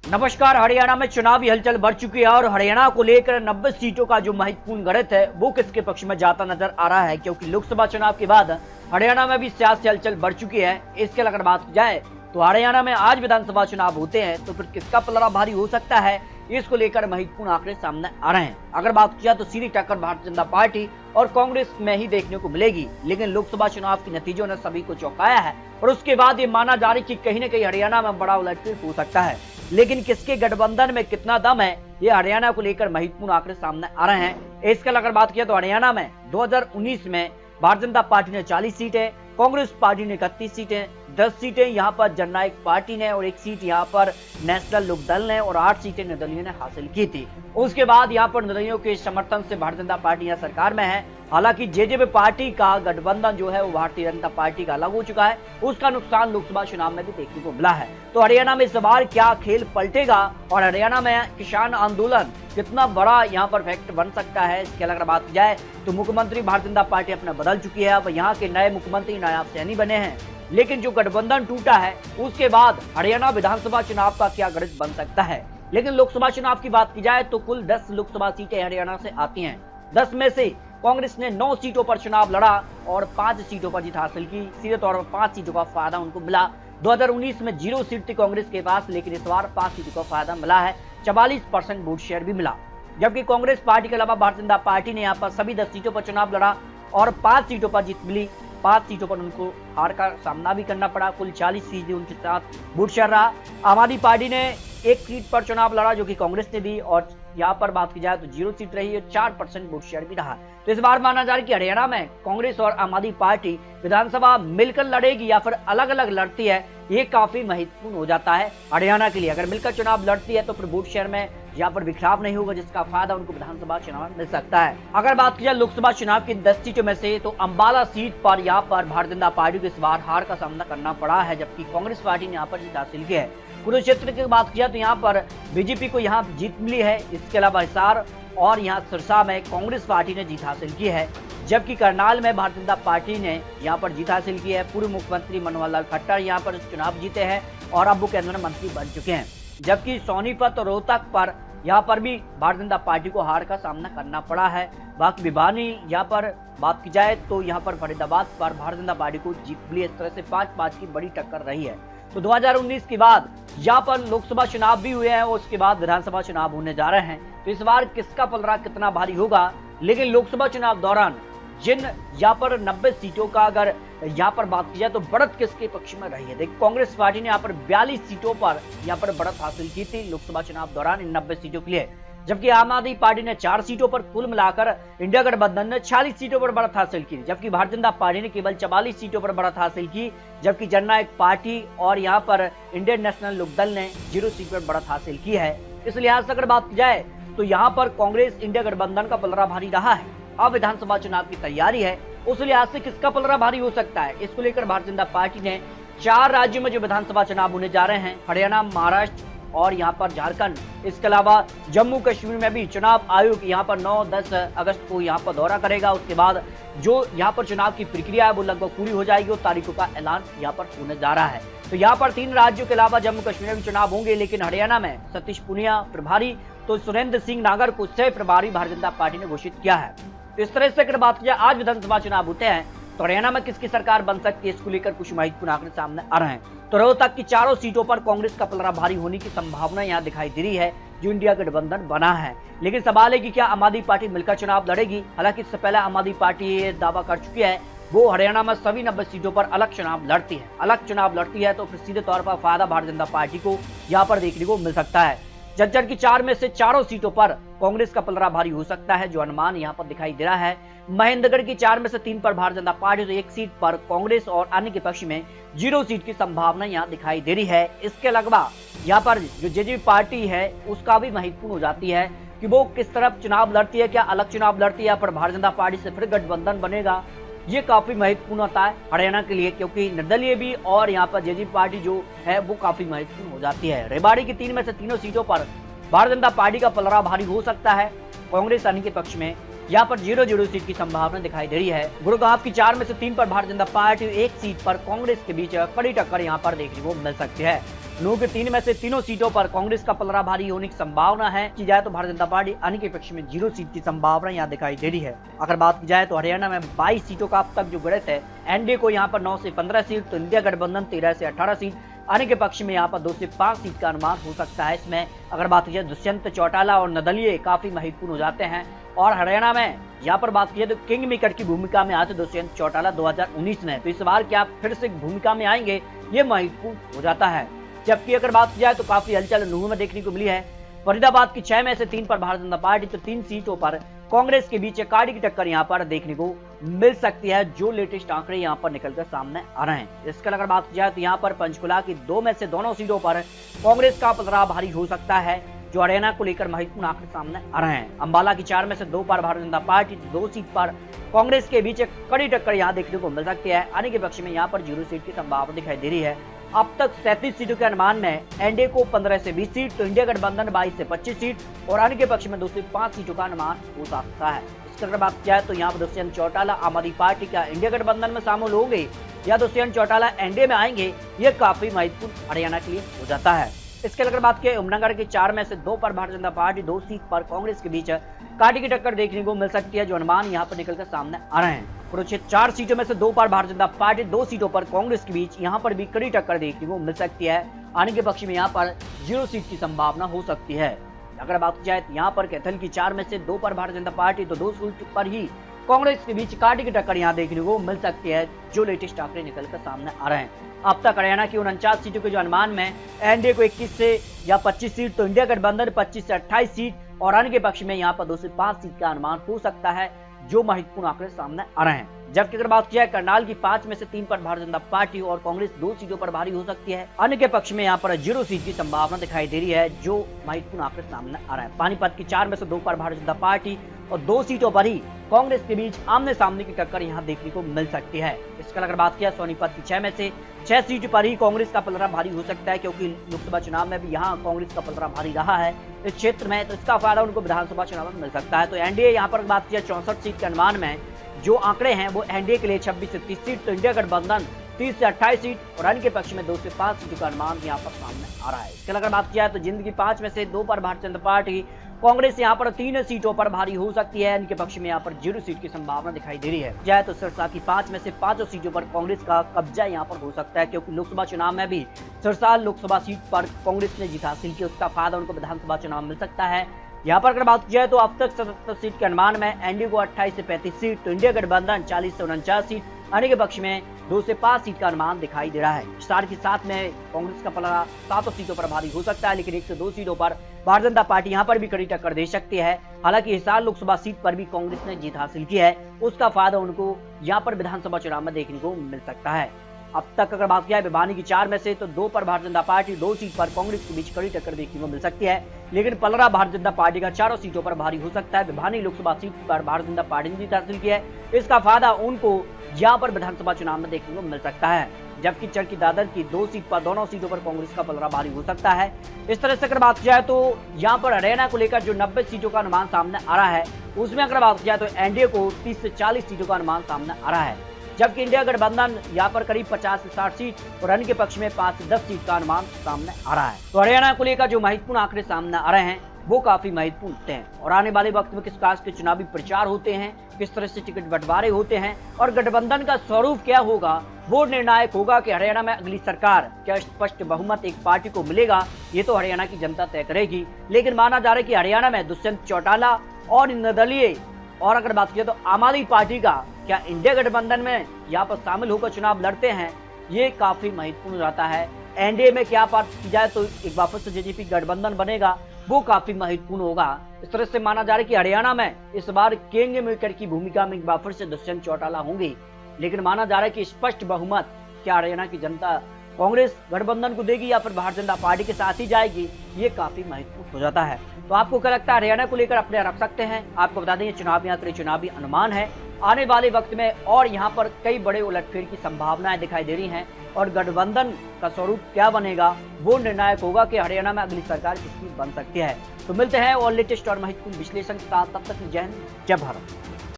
नमस्कार। हरियाणा में चुनावी हलचल बढ़ चुकी है और हरियाणा को लेकर 90 सीटों का जो महत्वपूर्ण गणित है वो किसके पक्ष में जाता नजर आ रहा है, क्योंकि लोकसभा चुनाव के बाद हरियाणा में भी सियासी हलचल बढ़ चुकी है। इसके अगर बात की जाए तो हरियाणा में आज विधानसभा चुनाव होते हैं, तो फिर किसका पलड़ा भारी हो सकता है, इसको लेकर महत्वपूर्ण आंकड़े सामने आ रहे हैं। अगर बात की जाए तो सीधी टक्कर भारतीय जनता पार्टी और कांग्रेस में ही देखने को मिलेगी, लेकिन लोकसभा चुनाव के नतीजों ने सभी को चौंकाया है और उसके बाद ये माना जा रही कि कहीं न कहीं हरियाणा में बड़ा उलटफेर हो सकता है। लेकिन किसके गठबंधन में कितना दम है, ये हरियाणा को लेकर महत्वपूर्ण आंकड़े सामने आ रहे हैं। इसके अगर बात किया तो हरियाणा में 2019 में भारतीय जनता पार्टी ने 40 सीटें, कांग्रेस पार्टी ने 31 सीटें, 10 सीटें यहाँ पर जननायक पार्टी ने और 1 सीट यहाँ पर नेशनल लोकदल ने और 8 सीटें निर्दलीय ने हासिल की थी। उसके बाद यहाँ पर निर्दलियों के समर्थन से भारतीय जनता पार्टी यहाँ सरकार में है। हालांकि जेजेपी पार्टी का गठबंधन जो है वो भारतीय जनता पार्टी का अलग हो चुका है, उसका नुकसान लोकसभा चुनाव में भी देखने को मिला है। तो हरियाणा में इस बार क्या खेल पलटेगा और हरियाणा में किसान आंदोलन कितना बड़ा यहाँ पर फैक्ट बन सकता है, इसके अगर बात की जाए तो मुख्यमंत्री भारतीय जनता पार्टी अपना बदल चुकी है। अब यहाँ के नए मुख्यमंत्री नायब सैनी बने हैं, लेकिन जो गठबंधन टूटा है उसके बाद हरियाणा विधानसभा चुनाव का क्या गणित बन सकता है। लेकिन लोकसभा चुनाव की बात की जाए तो कुल 10 लोकसभा सीटें हरियाणा से आती हैं। 10 में से कांग्रेस ने 9 सीटों पर चुनाव लड़ा और 5 सीटों पर जीत हासिल की। सीधे तौर पर 5 सीटों का फायदा उनको मिला। 2019 में 0 सीट थी कांग्रेस के पास, लेकिन इस बार 5 सीटों का फायदा मिला है। 44% वोट शेयर भी मिला, जबकि कांग्रेस पार्टी के अलावा भारतीय जनता पार्टी ने यहाँ पर सभी 10 सीटों पर चुनाव लड़ा और 5 सीटों पर जीत मिली। 5 सीटों पर उनको हार का सामना भी करना पड़ा। कुल 40 सीटें उनके साथ वोट शेयर रहा। आम आदमी पार्टी ने 1 सीट पर चुनाव लड़ा जो कि कांग्रेस ने दी और यहाँ पर बात की जाए तो 0 सीट रही है, 4% वोट शेयर भी रहा। तो इस बार माना जा रहा है कि हरियाणा में कांग्रेस और आम आदमी पार्टी विधानसभा मिलकर लड़ेगी या फिर अलग अलग लड़ती है, ये काफी महत्वपूर्ण हो जाता है हरियाणा के लिए। अगर मिलकर चुनाव लड़ती है तो फिर वोट शेयर में यहाँ पर बिखराव नहीं होगा, जिसका फायदा उनको विधानसभा चुनाव में मिल सकता है। अगर बात की जाए लोकसभा चुनाव की 10 सीटों में से तो अंबाला सीट पर यहाँ पर भारतीय जनता पार्टी को इस बार हार का सामना करना पड़ा है, जबकि कांग्रेस पार्टी ने यहाँ पर जीत हासिल की है। कुरुक्षेत्र की बात किया तो यहाँ पर बीजेपी को यहाँ जीत मिली है। इसके अलावा हिसार और यहाँ सिरसा में कांग्रेस पार्टी ने जीत हासिल की है, जबकि करनाल में भारतीय जनता पार्टी ने यहाँ पर जीत हासिल की है। पूर्व मुख्यमंत्री मनोहर लाल खट्टर यहाँ पर चुनाव जीते हैं और अब वो केंद्रीय मंत्री बन चुके हैं। जबकि सोनीपत और रोहतक पर यहाँ पर भी भारतीय जनता पार्टी को हार का सामना करना पड़ा है। बाकी भिवानी यहाँ पर बात की जाए तो यहाँ पर फरीदाबाद पर भारतीय जनता पार्टी को जीत मिली। इस तरह से 5-5 की बड़ी टक्कर रही है। तो 2019 के बाद यहाँ पर लोकसभा चुनाव भी हुए हैं और उसके बाद विधानसभा चुनाव होने जा रहे हैं। तो इस बार किसका पलड़ा कितना भारी होगा। लेकिन लोकसभा चुनाव दौरान जिन यहाँ पर 90 सीटों का अगर यहाँ पर बात की जाए तो बढ़त किसके पक्ष में रही है। देखिए, कांग्रेस पार्टी ने यहाँ पर 42 सीटों पर यहाँ पर बढ़त हासिल की थी लोकसभा चुनाव दौरान इन 90 सीटों के लिए, जबकि आम आदमी पार्टी ने 4 सीटों पर, कुल मिलाकर इंडिया गठबंधन ने 40 सीटों पर बढ़त हासिल की, जबकि भारतीय जनता पार्टी ने केवल 44 सीटों पर बढ़त हासिल की, जबकि जननायक पार्टी और यहाँ पर इंडियन नेशनल लोकदल ने 0 सीट पर बढ़त हासिल की है। इस लिहाज से अगर बात की जाए तो यहाँ पर कांग्रेस इंडिया गठबंधन का पलड़ा भारी रहा है। अब विधानसभा चुनाव की तैयारी है, उस लिहाज से किसका पलड़ा भारी हो सकता है, इसको लेकर भारतीय जनता पार्टी ने 4 राज्यों में जो विधानसभा चुनाव होने जा रहे हैं, हरियाणा, महाराष्ट्र और यहाँ पर झारखंड, इसके अलावा जम्मू कश्मीर में भी चुनाव आयोग यहाँ पर 9-10 अगस्त को यहाँ पर दौरा करेगा। उसके बाद जो यहाँ पर चुनाव की प्रक्रिया है वो लगभग पूरी हो जाएगी और तारीखों का ऐलान यहाँ पर होने जा रहा है। तो यहाँ पर 3 राज्यों के अलावा जम्मू कश्मीर में भी चुनाव होंगे, लेकिन हरियाणा में सतीश पूनिया प्रभारी तो सुरेंद्र सिंह नागर को सह प्रभारी भारतीय जनता पार्टी ने घोषित किया है। तो इस तरह से अगर बात किया आज विधानसभा चुनाव होते हैं तो हरियाणा में किसकी सरकार बन सकती है, इसको लेकर कुछ महत्वपूर्ण आंकड़े सामने आ रहे हैं। तो रोहतक की 4 सीटों पर कांग्रेस का पलड़ा भारी होने की संभावना यहाँ दिखाई दे रही है, जो इंडिया गठबंधन बना है। लेकिन सवाल है कि क्या आम आदमी पार्टी मिलकर चुनाव लड़ेगी। हालांकि इससे पहले आम आदमी पार्टी ये दावा कर चुकी है वो हरियाणा में सभी 90 सीटों पर अलग चुनाव लड़ती है। तो फिर सीधे तौर पर फायदा भारतीय जनता पार्टी को यहाँ पर देखने को मिल सकता है। झज्जर की 4 में से 4 सीटों पर कांग्रेस का पलड़ा भारी हो सकता है, जो अनुमान यहाँ पर दिखाई दे रहा है। महेंद्रगढ़ की 4 में से 3 पर भारतीय जनता पार्टी, तो 1 सीट पर कांग्रेस और अन्य के पक्ष में 0 सीट की संभावना यहाँ दिखाई दे रही है। इसके अलावा यहाँ पर जो जेजेपी पार्टी है उसका भी महत्वपूर्ण हो जाती है कि वो किस तरफ चुनाव लड़ती है, क्या अलग चुनाव लड़ती है या फिर भारतीय जनता पार्टी से फिर गठबंधन बनेगा। ये काफी महत्वपूर्ण होता है हरियाणा के लिए, क्योंकि निर्दलीय भी और यहाँ पर जेजेपी पार्टी जो है वो काफी महत्वपूर्ण हो जाती है। रेवाड़ी की 3 में से 3 सीटों पर भारतीय जनता पार्टी का पलड़ा भारी हो सकता है। कांग्रेस अन्य के पक्ष में यहाँ पर 0-0 सीट की संभावना दिखाई दे रही है। गुरुग्राम की 4 में से 3 पर भारतीय जनता पार्टी, 1 सीट पर कांग्रेस के बीच कड़ी टक्कर यहाँ पर देखने को मिल सकती है। नौ के 3 में से तीनों सीटों पर कांग्रेस का पलड़ा भारी होने की संभावना है। की जाए तो भारतीय जनता पार्टी अन्य के पक्ष में 0 सीट की संभावना यहाँ दिखाई दे रही है। अगर बात की जाए तो हरियाणा में 22 सीटों का अब तक जो गणित है, एनडीए को यहाँ पर 9 से 15 सीट, तो इंडिया गठबंधन 13 से 18 सीट, अन्य के पक्ष में यहाँ पर 2 से 5 सीट का अनुमान हो सकता है। इसमें अगर बात की जाए दुष्यंत चौटाला और निर्दलीय काफी महत्वपूर्ण हो जाते हैं। और हरियाणा में यहाँ पर बात की जाए तो किंग मेकर की भूमिका में आते दुष्यंत चौटाला 2019 में, तो इस बार क्या फिर से भूमिका में आएंगे, ये महत्वपूर्ण हो जाता है। जबकि अगर बात की जाए तो काफी हलचल नूंह में देखने को मिली है। फरीदाबाद की 6 में से 3 पर भारतीय जनता पार्टी, तो 3 सीटों पर कांग्रेस के बीच काड़ी की टक्कर यहाँ पर देखने को मिल सकती है, जो लेटेस्ट आंकड़े यहाँ पर निकलकर सामने आ रहे हैं। इसके अगर बात की जाए तो यहाँ पर पंचकुला की 2 में से दोनों सीटों पर कांग्रेस का पलड़ा भारी हो सकता है, जो हरियाणा को लेकर महत्वपूर्ण आंकड़े सामने आ रहे हैं। अंबाला की 4 में से 2 पर भारतीय जनता पार्टी, 2 सीट पर कांग्रेस के बीच कड़ी टक्कर यहाँ देखने को मिल सकती है। अन्य के पक्ष में यहाँ पर 0 सीट की संभावना दिखाई दे रही है। अब तक 37 सीटों के अनुमान में एनडीए को 15 से 20 सीट, तो इंडिया गठबंधन 22 से 25 सीट और अन्य के पक्ष में 2 से 5 सीटों का अनुमान हो सकता है। इसकी अगर बात किया तो यहाँ पर दुष्यंत चौटाला आम आदमी पार्टी का इंडिया गठबंधन में शामिल होंगे या दुष्यंत चौटाला एनडीए में आएंगे, ये काफी महत्वपूर्ण हरियाणा के लिए हो जाता है। इसके अगर बात की उमनगर की 4 में से 2 पर भारतीय जनता पार्टी, 2 सीट पर कांग्रेस के बीच काटी की टक्कर देखने को मिल सकती है, जो अनुमान यहाँ पर निकलकर सामने आ रहे हैं। कुरुक्षेत्र 4 सीटों में से 2 पर भारतीय जनता पार्टी, 2 सीटों पर कांग्रेस के बीच यहाँ पर भी कड़ी टक्कर देखने को मिल सकती है। आने के पक्ष में यहाँ पर 0 सीट की संभावना हो सकती है। अगर बात की जाए तो यहाँ पर कैथल की 4 में से 2 पर भारतीय जनता पार्टी, तो 2 सीट पर ही कांग्रेस के बीच काटी की टक्कर यहाँ देखने को मिल सकती है, जो लेटेस्ट आंकड़े निकलकर सामने आ रहे हैं। अब तक हरियाणा की 49 सीटों के जो अनुमान में एनडीए को 21 से या 25 सीट, तो इंडिया गठबंधन 25 से 28 सीट और अन्य के पक्ष में यहाँ पर 2 से 5 सीट का अनुमान हो सकता है, जो महत्वपूर्ण आंकड़े सामने आ रहे हैं। जबकि अगर बात की जाए करनाल की 5 में से 3 पर भारतीय जनता पार्टी और कांग्रेस 2 सीटों पर भारी हो सकती है। अन्य के पक्ष में यहाँ पर 0 सीट की संभावना दिखाई दे रही है, जो महत्वपूर्ण आंकड़े सामने आ रहे हैं। पानीपत की 4 में से 2 पर भारतीय जनता पार्टी और 2 सीटों पर ही कांग्रेस के बीच आमने सामने की टक्कर यहाँ देखने को मिल सकती है। इसका अगर बात किया सोनीपत की 6 में से 6 सीट पर ही कांग्रेस का पलड़ा भारी हो सकता है, क्योंकि लोकसभा चुनाव में भी यहाँ कांग्रेस का पलड़ा भारी रहा है इस क्षेत्र में, तो इसका फायदा उनको विधानसभा चुनाव में मिल सकता है। तो एनडीए यहाँ पर बात किया 64 सीट के अनुमान में जो आंकड़े हैं वो एनडीए के लिए 26 से 30 सीट, तो इंडिया गठबंधन 30 से 28 सीट और अन्य के पक्ष में 2 से 5 सीटों का अनुमान यहाँ पर सामने आ रहा है। इसके अगर बात किया तो जिंद की 5 में से 2 पर भारतीय जनता पार्टी, कांग्रेस यहाँ पर 3 सीटों पर भारी हो सकती है, इनके पक्ष में यहाँ पर 0 सीट की संभावना दिखाई दे रही है। जाए तो सिरसा की 5 में से 5 सीटों पर कांग्रेस का कब्जा यहाँ पर हो सकता है, क्योंकि लोकसभा चुनाव में भी सिरसा लोकसभा सीट पर कांग्रेस ने जीत हासिल की, उसका फायदा उनको विधानसभा चुनाव मिल सकता है। यहाँ पर अगर बात की जाए तो अब तक 77 सीट के अनुमान में एनडीए को 28 से 35 सीट, तो इंडिया गठबंधन 40 से 49 सीट, अन्य के पक्ष में 2 से 5 सीट का अनुमान दिखाई दे रहा है। स्टार के साथ में कांग्रेस का पलड़ा 7 सीटों पर भारी हो सकता है, लेकिन 1 से 2 सीटों पर भारतीय जनता पार्टी यहाँ पर भी कड़ी टक्कर दे सकती है। हालांकि हिसार लोकसभा सीट पर भी कांग्रेस ने जीत हासिल की है, उसका फायदा उनको यहाँ पर विधानसभा चुनाव में देखने को मिल सकता है। अब तक अगर बात किया भिवानी की 4 में से तो 2 पर भारतीय जनता पार्टी, 2 सीट पर कांग्रेस के बीच कड़ी टक्कर देखने को मिल सकती है, लेकिन पलड़ा भारतीय जनता पार्टी का 4 सीटों पर भारी हो सकता है। भिवानी लोकसभा सीट पर भारतीय जनता पार्टी ने जीत हासिल की है, इसका फायदा उनको यहाँ पर विधानसभा चुनाव में देखने को मिल सकता है। जबकि चरखी दादर की 2 सीट पर दोनों सीटों पर कांग्रेस का पलड़ा भारी हो सकता है। इस तरह से अगर बात की जाए तो यहाँ पर हरियाणा को लेकर जो 90 सीटों का अनुमान सामने आ रहा है, उसमें अगर बात की जाए तो एनडीए को 30 से 40 सीटों का अनुमान सामने आ रहा है, जबकि इंडिया गठबंधन यहाँ पर करीब 50 से 60 सीट और अन्य के पक्ष में 5 से 10 सीट का अनुमान सामने आ रहा है। तो हरियाणा को लेकर जो महत्वपूर्ण आंकड़े सामने आ रहे हैं वो काफी महत्वपूर्ण होते हैं, और आने वाले वक्त में किस प्रकार के चुनावी प्रचार होते हैं, किस तरह से टिकट बंटवारे होते हैं और गठबंधन का स्वरूप क्या होगा, वो निर्णायक होगा कि हरियाणा में अगली सरकार क्या स्पष्ट बहुमत एक पार्टी को मिलेगा, ये तो हरियाणा की जनता तय करेगी। लेकिन माना जा रहा है कि हरियाणा में दुष्यंत चौटाला और निर्दलीय और अगर बात की तो आम आदमी पार्टी का क्या इंडिया गठबंधन में यहाँ पर शामिल होकर चुनाव लड़ते हैं, ये काफी महत्वपूर्ण रहता है। एनडीए में क्या बात की जाए तो एक बार फिर से जेजेपी गठबंधन बनेगा, वो काफी महत्वपूर्ण होगा। इस तरह से माना जा रहा है कि हरियाणा में इस बार किंग मेकर की भूमिका में एक बार फिर से दुष्यंत चौटाला होंगे, लेकिन माना जा रहा है कि स्पष्ट बहुमत क्या हरियाणा की जनता कांग्रेस गठबंधन को देगी या फिर भारतीय जनता पार्टी के साथ ही जाएगी, ये काफी महत्वपूर्ण हो जाता है। तो आपको क्या लगता है, हरियाणा को लेकर अपने रख सकते हैं? आपको बता दें चुनावी आंकड़े चुनावी अनुमान है, आने वाले वक्त में और यहाँ पर कई बड़े उलटफेर की संभावनाएं दिखाई दे रही हैं, और गठबंधन का स्वरूप क्या बनेगा वो निर्णायक होगा कि हरियाणा में अगली सरकार किसकी बन सकती है। तो मिलते हैं और लेटेस्ट और महत्वपूर्ण विश्लेषण के साथ, तब तक जय हिंद जय भारत।